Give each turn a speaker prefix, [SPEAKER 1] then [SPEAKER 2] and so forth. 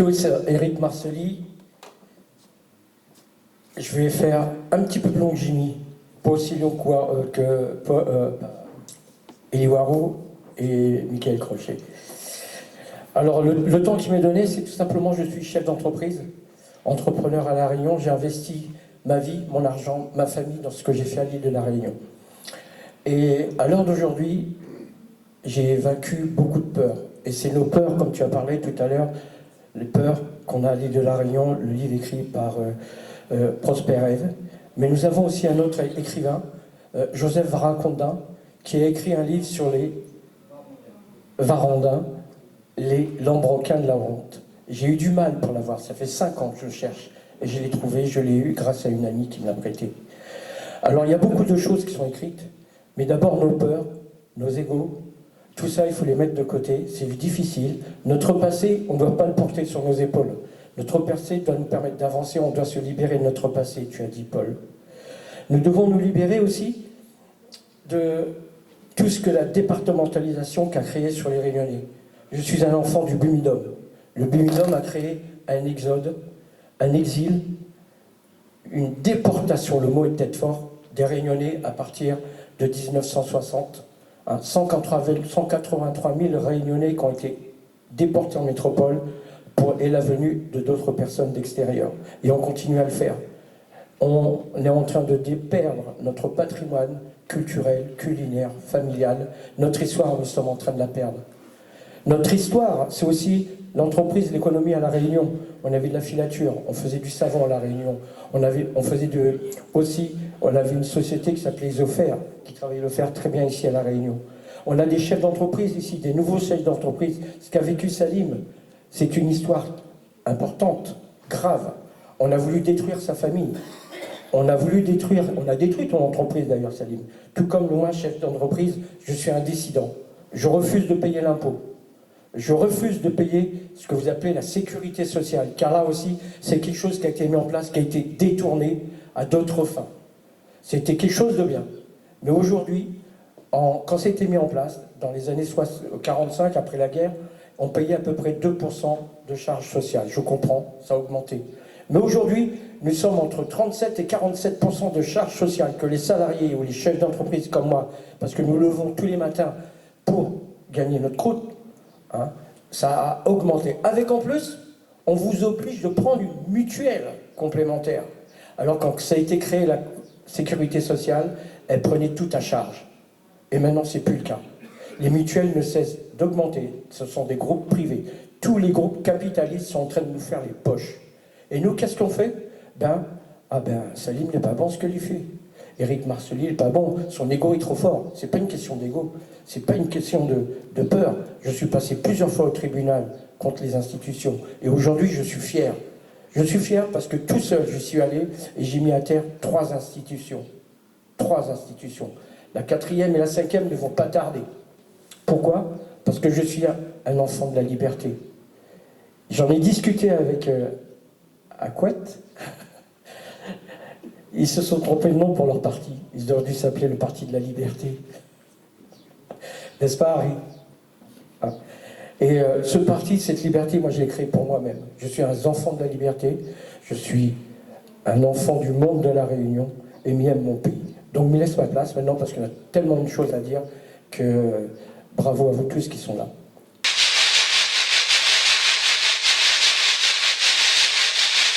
[SPEAKER 1] tous, Éric Marcely. Je vais faire un petit peu plus long que Jimmy, pas aussi long que Elie Waro et Michael Crochet. Alors, le temps qui m'est donné, c'est tout simplement, je suis chef d'entreprise, entrepreneur à La Réunion. J'ai investi ma vie, mon argent, ma famille dans ce que j'ai fait à l'île de La Réunion. Et à l'heure d'aujourd'hui, j'ai vaincu beaucoup de peurs. Et c'est nos peurs, comme tu as parlé tout à l'heure, les peurs qu'on a à l'île de La Réunion, le livre écrit par Prosper Eve. Mais nous avons aussi un autre écrivain, Joseph Varacondin, qui a écrit un livre sur les Varandins, les lambroquins de la honte. J'ai eu du mal pour l'avoir, ça fait 5 ans que je le cherche. Et je l'ai trouvé, je l'ai eu grâce à une amie qui me l'a prêté. Alors il y a beaucoup de choses qui sont écrites, mais d'abord nos peurs, nos égos, tout ça il faut les mettre de côté, c'est difficile. Notre passé, on ne doit pas le porter sur nos épaules. Notre passé doit nous permettre d'avancer, on doit se libérer de notre passé, tu as dit Paul. Nous devons nous libérer aussi de tout ce que la départementalisation qu'a créé sur les Réunionnais. Je suis un enfant du Bumidum. Le Bumidum a créé un exode, un exil, une déportation, le mot est peut-être fort, des Réunionnais à partir de 1960. 183 000 Réunionnais qui ont été déportés en métropole et la venue de d'autres personnes d'extérieur. Et on continue à le faire. On est en train de perdre notre patrimoine culturel, culinaire, familial. Notre histoire, nous sommes en train de la perdre. Notre histoire, c'est aussi l'entreprise, l'économie à La Réunion. On avait de la filature, on faisait du savon à La Réunion. On avait une société qui s'appelait Isofer, qui travaillait le fer très bien ici à La Réunion. On a des chefs d'entreprise ici, des nouveaux chefs d'entreprise. Ce qu'a vécu Salim, c'est une histoire importante, grave. On a voulu détruire sa famille. On a détruit ton entreprise d'ailleurs, Salim. Tout comme moi, chef d'entreprise, je suis un dissident. Je refuse de payer l'impôt. Je refuse de payer ce que vous appelez la sécurité sociale, car là aussi, c'est quelque chose qui a été mis en place, qui a été détourné à d'autres fins. C'était quelque chose de bien. Mais aujourd'hui, quand c'était mis en place, dans les années 45, après la guerre, on payait à peu près 2% de charges sociales. Je comprends, ça a augmenté. Mais aujourd'hui, nous sommes entre 37 et 47% de charges sociales que les salariés ou les chefs d'entreprise comme moi, parce que nous levons tous les matins pour gagner notre croûte, ça a augmenté. Avec en plus, on vous oblige de prendre une mutuelle complémentaire. Alors quand ça a été créé, la sécurité sociale, elle prenait tout à charge. Et maintenant, c'est plus le cas. Les mutuelles ne cessent d'augmenter. Ce sont des groupes privés. Tous les groupes capitalistes sont en train de nous faire les poches. Et nous, qu'est-ce qu'on fait? Salim n'est pas bon ce qu'il fait. Éric Marcely n'est pas bon. Son ego est trop fort. C'est pas une question d'ego. C'est pas une question de peur. Je suis passé plusieurs fois au tribunal contre les institutions. Et aujourd'hui, je suis fier. Je suis fier parce que tout seul, je suis allé et j'ai mis à terre 3 institutions. 3 institutions. La 4e et la 5e ne vont pas tarder. Pourquoi? Parce que je suis un enfant de la liberté. J'en ai discuté avec Acouette. Ils se sont trompés de nom pour leur parti. Ils auraient dû s'appeler le Parti de la Liberté. N'est-ce pas, Harry? Et ce parti, cette liberté, moi, je l'ai créé pour moi-même. Je suis un enfant de la liberté. Je suis un enfant du monde de La Réunion et m'aime mon pays. Donc, me laisse ma place maintenant parce qu'on a tellement de choses à dire que bravo à vous tous qui sont là.